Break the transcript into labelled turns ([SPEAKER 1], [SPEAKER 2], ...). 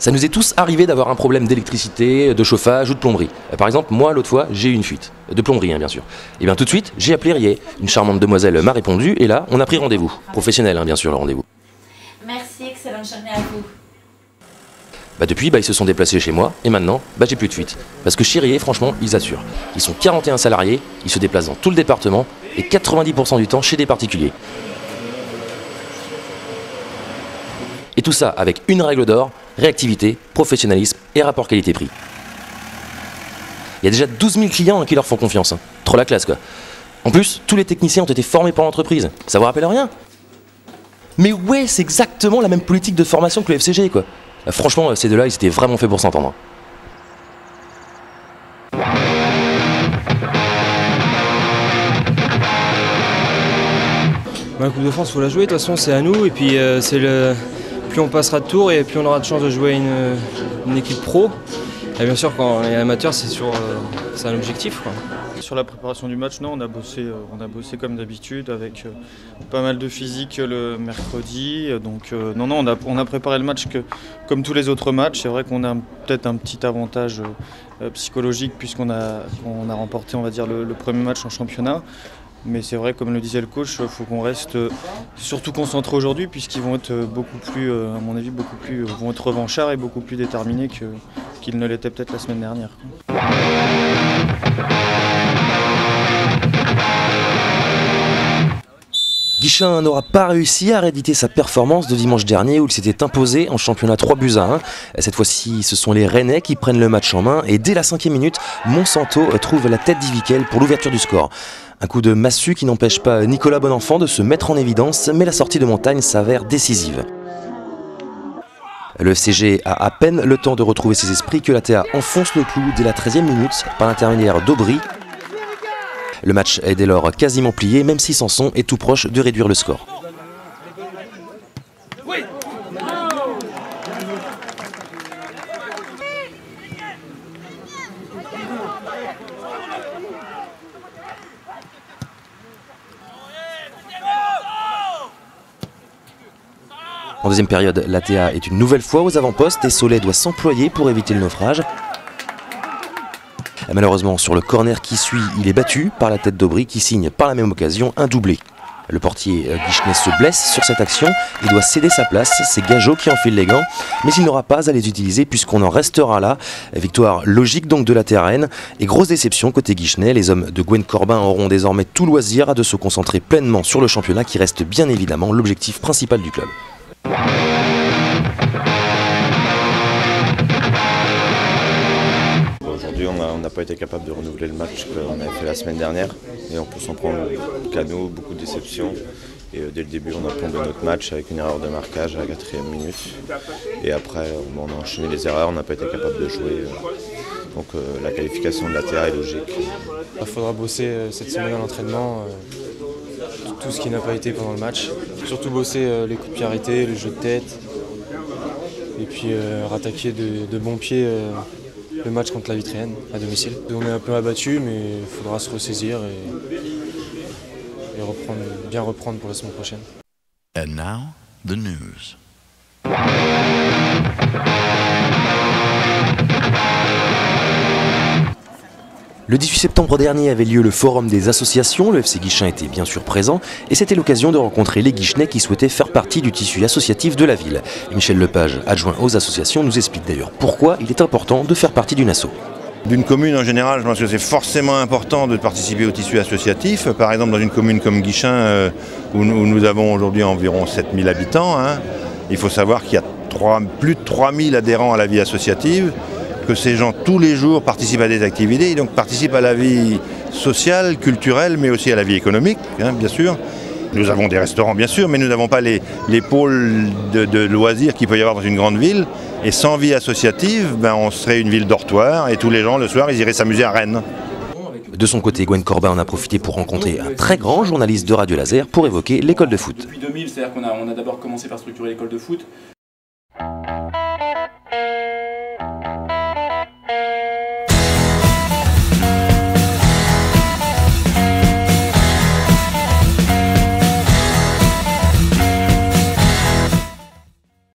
[SPEAKER 1] Ça nous est tous arrivé d'avoir un problème d'électricité, de chauffage ou de plomberie. Par exemple, moi, l'autre fois, j'ai eu une fuite. De plomberie, hein, bien sûr. Et bien tout de suite, j'ai appelé Riet. Une charmante demoiselle m'a répondu et là, on a pris rendez-vous. Professionnel, hein, bien sûr, le rendez-vous.
[SPEAKER 2] Merci, excellente journée à vous.
[SPEAKER 1] Depuis, ils se sont déplacés chez moi et maintenant, j'ai plus de fuite. Parce que chez Riet, franchement, ils assurent. Ils sont 41 salariés, ils se déplacent dans tout le département et 90% du temps chez des particuliers. Et tout ça avec une règle d'or, réactivité, professionnalisme et rapport qualité-prix. Il y a déjà 12 000 clients qui leur font confiance. Hein. Trop la classe, quoi. En plus, tous les techniciens ont été formés par l'entreprise. Ça vous rappelle rien? Mais ouais, c'est exactement la même politique de formation que le FCG, quoi. Franchement, ces deux-là, ils étaient vraiment faits pour s'entendre.
[SPEAKER 3] La Coupe de France, il faut la jouer, de toute façon, c'est à nous. Et puis, plus on passera de tours et plus on aura de chance de jouer une équipe pro. Et bien sûr, quand on est amateur, c'est un objectif, quoi.
[SPEAKER 4] Sur la préparation du match, non, on a bossé comme d'habitude avec pas mal de physique le mercredi. Donc non, on a préparé le match comme tous les autres matchs. C'est vrai qu'on a peut-être un petit avantage psychologique puisqu'on a remporté, on va dire, le premier match en championnat. Mais c'est vrai, comme le disait le coach, il faut qu'on reste surtout concentré aujourd'hui puisqu'ils vont être beaucoup plus, à mon avis, vont être revanchards et beaucoup plus déterminés qu'ils ne l'étaient peut-être la semaine dernière.
[SPEAKER 1] Guichen n'aura pas réussi à rééditer sa performance de dimanche dernier où il s'était imposé en championnat 3-1. Cette fois-ci, ce sont les Rennais qui prennent le match en main et dès la 5e minute, Monsanto trouve la tête d'Ivikel pour l'ouverture du score. Un coup de massue qui n'empêche pas Nicolas Bonenfant de se mettre en évidence, mais la sortie de Montagne s'avère décisive. Le FCG a à peine le temps de retrouver ses esprits que la TA enfonce le clou dès la 13e minute par l'intermédiaire d'Aubry. Le match est dès lors quasiment plié, même si Sanson est tout proche de réduire le score. En deuxième période, la TA est une nouvelle fois aux avant-postes et Soleil doit s'employer pour éviter le naufrage. Malheureusement, sur le corner qui suit, il est battu par la tête d'Aubry qui signe par la même occasion un doublé. Le portier Guichenet se blesse sur cette action, il doit céder sa place, c'est Gageot qui enfile les gants, mais il n'aura pas à les utiliser puisqu'on en restera là. Victoire logique donc de la TRN et grosse déception côté Guichenet, les hommes de Gwen Corbin auront désormais tout loisir de se concentrer pleinement sur le championnat qui reste bien évidemment l'objectif principal du club.
[SPEAKER 5] Aujourd'hui, on n'a pas été capable de renouveler le match qu'on avait fait la semaine dernière. Et en plus, on prend le canot, beaucoup de déceptions. Et dès le début, on a plombé notre match avec une erreur de marquage à la 4e minute. Et après, on a enchaîné les erreurs, on n'a pas été capable de jouer. Donc la qualification de la TA est logique.
[SPEAKER 3] Il faudra bosser cette semaine à l'entraînement. Tout ce qui n'a pas été pendant le match. Surtout bosser les coups de pied arrêtés, le jeu de tête. Et puis rattaquer de bon pied le match contre la Vitrienne à domicile. On est un peu abattu, mais il faudra se ressaisir et bien reprendre pour la semaine prochaine.
[SPEAKER 6] And now, the news.
[SPEAKER 1] Le 18 septembre dernier avait lieu le forum des associations, le FC Guichen était bien sûr présent et c'était l'occasion de rencontrer les Guichenais qui souhaitaient faire partie du tissu associatif de la ville. Et Michel Lepage, adjoint aux associations, nous explique d'ailleurs pourquoi il est important de faire partie d'une asso.
[SPEAKER 7] D'une commune en général, je pense que c'est forcément important de participer au tissu associatif. Par exemple, dans une commune comme Guichen, où nous avons aujourd'hui environ 7000 habitants, il faut savoir qu'il y a plus de 3000 adhérents à la vie associative, que ces gens tous les jours participent à des activités, et donc participent à la vie sociale, culturelle, mais aussi à la vie économique, bien sûr. Nous avons des restaurants, bien sûr, mais nous n'avons pas les pôles de loisirs qu'il peut y avoir dans une grande ville. Et sans vie associative, on serait une ville dortoir, et tous les gens, le soir, ils iraient s'amuser à Rennes.
[SPEAKER 1] De son côté, Gwen Corbin en a profité pour rencontrer un très grand journaliste de Radio Laser pour évoquer l'école de foot.
[SPEAKER 8] Depuis 2000, c'est-à-dire qu'on a d'abord commencé par structurer l'école de foot.